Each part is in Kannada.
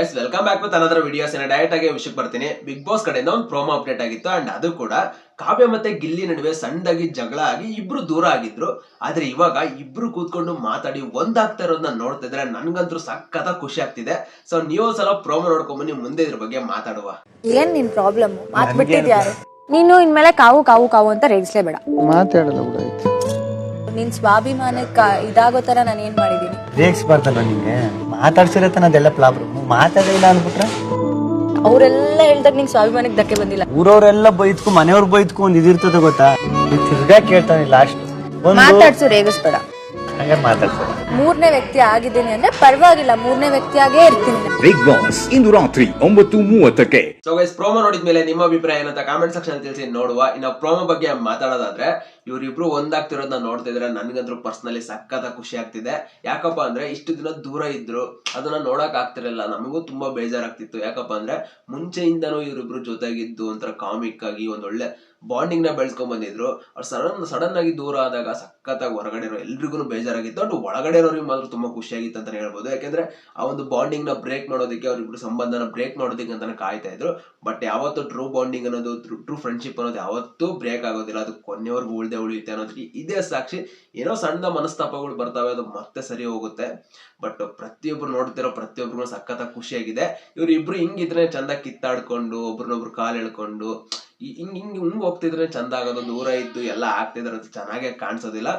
Guys welcome back with another videos. Direct ಆಗಿ ವಿಷಯಕ್ಕೆ ಬರ್ತೀನಿ. ಬಿಗ್ ಬಾಸ್ ಕಡೆಯಿಂದ ಒಂದು ಪ್ರೋಮೋ ಅಪ್ಡೇಟ್ ಆಗಿತ್ತು ಅಂಡ್ ಅದು ಕೂಡ ಕಾವ್ಯ ಮತ್ತೆ ಗಿಲ್ಲಿ ನಡುವೆ ಸಣ್ಣದಾಗಿ ಜಗಳ ಆಗಿ ಇಬ್ರು ದೂರ ಆಗಿದ್ರು. ಆದ್ರೆ ಇವಾಗ ಇಬ್ರು ಕೂತ್ಕೊಂಡು ಮಾತಾಡಿ ಒಂದಾಗ್ತಾ ಇರೋದನ್ನ ನೋಡ್ತಿದ್ರೆ ನನ್ಗಂತೂ ಸಖತ್ ಖುಷಿ ಆಗ್ತಿದೆ. ಸೊ ನೀವು ಸಲ ಪ್ರೋಮೋ ನೋಡ್ಕೊಂಡ್ ಬನ್ನಿ, ಮುಂದೆ ಇದ್ರ ಬಗ್ಗೆ ಮಾತಾಡುವ. ಏನ್ ನಿನ್ ಪ್ರಾಬ್ಲಮ್? ಮಾತ್ ಬಿಟ್ಟಿದ್ಯಾರು ನೀನು? ಇನ್ಮೇಲೆ ಕಾವು ಕಾವು ಕಾವು ಅಂತ ರೇಗಿಸ್ಲೇಬೇಡ. ಮಾತಾಡಲ್ಲ ಬಿಡಾಯ್ತು. ನಿನ್ ಸ್ವಾಭಿಮಾನಕ್ಕೆ ಇದಾಗೋ ತರ ನಾನು ಏನ್ ಮಾಡಿದೀನಿ? ರೇಗಿಸ್ಬಾರ್ದಲ್ವ ನಿಂಗೆ? ಮಾತಾಡ್ಸಿರತ್ತ ಅದೆಲ್ಲ ಪ್ರಾಬ್ಲಮ್. ಮಾತಾಡಿಲ್ಲ ಅಂದ್ಬಿಟ್ರೆ ಅವ್ರೆಲ್ಲ ಹೇಳ್ದಾಗ ನಿಂಗೆ ಸ್ವಾಭಿಮಾನಕ್ಕೆ ಧಕ್ಕೆ ಬಂದಿಲ್ಲ. ಊರವ್ರೆಲ್ಲ ಬೈದ್ಕು ಮನೆಯವ್ರು ಬೈದ್ಕು ಒಂದ್ ಇದಿರ್ತದೆ ಗೊತ್ತಾ? ತಿರ್ಗಾ ಕೇಳ್ತಾನೆ ಲಾಸ್ಟ್ ಮಾತಾಡ್ಸು, ರೇಗಿಸ್ಬೇಡ. ಹಂಗಾರೆ ಮಾತಾಡ್ತಾರೆ. ಮೂರನೇ ವ್ಯಕ್ತಿ ಆಗಿದ್ದೀನಿ ಅಂದ್ರೆ ಪರವಾಗಿಲ್ಲ, ಮೂರನೇ ವ್ಯಕ್ತಿಯಾಗೇ ಇರ್ತೀನಿ. ಬಿಗ್ ಬಾಸ್ ಇಂದು ರಾತ್ರಿ 9:30ಕ್ಕೆ. ಸೊ ಗೈಸ್ ಪ್ರೋಮೋ ನೋಡಿದ್ಮೇಲೆ ನಿಮ್ಮ ಅಭಿಪ್ರಾಯ ಏನಂತ ಕಾಮೆಂಟ್ ಸೆಕ್ಷನ್ ತಿಳಿಸಿ ನೋಡುವ. ಇನ್ನು ಪ್ರೋಮೋ ಬಗ್ಗೆ ಮಾತಾಡೋದಾದ್ರೆ ಇವ್ರಿಬ್ರು ಒಂದಾಗ್ತಿರೋದನ್ನ ನೋಡ್ತಿದ್ರೆ ನನ್ಗಂತೂ ಪರ್ಸನಲಿ ಸಖತ್ ಖುಷಿ ಆಗ್ತಿದೆ. ಯಾಕಪ್ಪ ಅಂದ್ರೆ ಇಷ್ಟು ದಿನ ದೂರ ಇದ್ರು, ಅದನ್ನ ನೋಡಕ್ ಆಗ್ತಿರಲಿಲ್ಲ. ನಮಗೂ ತುಂಬಾ ಬೇಜಾರಾಗ್ತಿತ್ತು. ಯಾಕಪ್ಪ ಅಂದ್ರೆ ಮುಂಚೆಯಿಂದನೂ ಇವರಿಬ್ರು ಜೊತೆಗಿದ್ದು ಒಂಥರ ಕಾಮಿಕ್ ಆಗಿ ಒಂದೊಳ್ಳೆ ಬಾಂಡಿಂಗ್ ನ ಬೆಳೆಸ್ಕೊಂಡ್ ಬಂದಿದ್ರು. ಅವ್ರು ಸಡನ್ ಆಗಿ ದೂರ ಆದಾಗ ಸಖತ್ತಾಗಿ ಹೊರಗಡೆ ಇರೋ ಎಲ್ರಿಗೂ ಬೇಜಾರಾಗಿತ್ತು. ಅಂಡ್ ಒಳಗಡೆ ಇರೋರಿಗೆ ಮಾತ್ರ ತುಂಬಾ ಖುಷಿಯಾಗಿತ್ತು ಅಂತಾನೆ ಹೇಳ್ಬೋದು. ಯಾಕಂದ್ರೆ ಆ ಒಂದು ಬಾಂಡಿಂಗ್ ನ ಬ್ರೇಕ್ ಮಾಡೋದಕ್ಕೆ, ಅವ್ರಿಬ್ರು ಸಂಬಂಧನ ಬ್ರೇಕ್ ಮಾಡೋದಕ್ಕೆ ಅಂತಾನೆ ಕಾಯ್ತಾ ಇದ್ರು. ಬಟ್ ಯಾವತ್ತೂ ಟ್ರೂ ಬಾಂಡಿಂಗ್ ಅನ್ನೋದು, ಟ್ರೂ ಫ್ರೆಂಡ್ಶಿಪ್ ಅನ್ನೋದು ಯಾವತ್ತೂ ಬ್ರೇಕ್ ಆಗೋದಿಲ್ಲ. ಅದು ಕೊನೆಯವರೆಗೂ ಉಳಿಯುತ್ತೆ ಅನ್ನೋದಕ್ಕೆ ಇದೇ ಸಾಕ್ಷಿ. ಏನೋ ಸಣ್ಣ ಮನಸ್ತಾಪಗಳು ಬರ್ತಾವೆ, ಅದು ಮತ್ತೆ ಸರಿ ಹೋಗುತ್ತೆ. ಬಟ್ ಪ್ರತಿಯೊಬ್ರು ನೋಡ್ತಿರೋ ಪ್ರತಿಯೊಬ್ರು ಸಖತ್ತಾಗಿ ಖುಷಿಯಾಗಿದೆ. ಇವ್ರು ಇಬ್ರು ಹಿಂಗಿದ್ರೆ ಚಂದ ಕಿತ್ತಾಡ್ಕೊಂಡು ಒಬ್ರನ್ನೊಬ್ರು ಕಾಲ್ ಎಳ್ಕೊಂಡು ಹಿಂಗ್ ಹೋಗ್ತಿದ್ರೆ ಚಂದ ಆಗೋದು. ದೂರ ಇದ್ದು ಎಲ್ಲ ಆಗ್ತಿದ್ರೆ ಅದು ಚೆನ್ನಾಗೆ ಕಾಣಿಸೋದಿಲ್ಲ.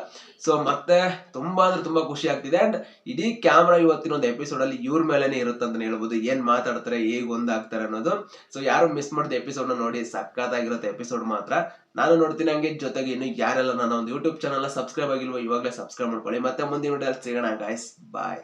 ಸೊ ಮತ್ತೆ ತುಂಬಾ ಅಂದ್ರೆ ತುಂಬಾ ಖುಷಿ ಆಗ್ತಿದೆ. ಅಂಡ್ ಇಡೀ ಕ್ಯಾಮ್ರಾ ಇವತ್ತಿನ ಒಂದು ಎಪಿಸೋಡ್ ಅಲ್ಲಿ ಇವ್ರ ಮೇಲೆನೆ ಇರುತ್ತೆ ಅಂತ ಹೇಳ್ಬೋದು. ಏನ್ ಮಾತಾಡ್ತಾರೆ, ಹೇಗ್ ಒಂದಾಗ್ತಾರೆ ಅನ್ನೋದು. ಸೊ ಯಾರು ಮಿಸ್ ಮಾಡಿದ ಎಪಿಸೋಡ್ ನ ನೋಡಿ, ಸಖತ್ತಾಗಿರುತ್ತೆ ಎಪಿಸೋಡ್ ಮಾತ್ರ. ನಾನು ನೋಡ್ತೀನಿ. ಹಂಗೆ ಜೊತೆಗೆ ಇನ್ನು ಯಾರೆಲ್ಲ ನನ್ನ ಒಂದು ಯೂಟ್ಯೂಬ್ ಚಾನಲ್ ಸಬ್ಸ್ಕ್ರೈಬ್ ಆಗಿಲ್ವೋ ಇವಾಗಲೇ ಸಬ್ಸ್ಕ್ರೈಬ್ ಮಾಡ್ಕೊಳ್ಳಿ. ಮತ್ತೆ ಮುಂದಿನ ವಿಡಿಯೋದಲ್ಲಿ ಸಿಗೋಣ ಗೈಸ್. ಬಾಯ್.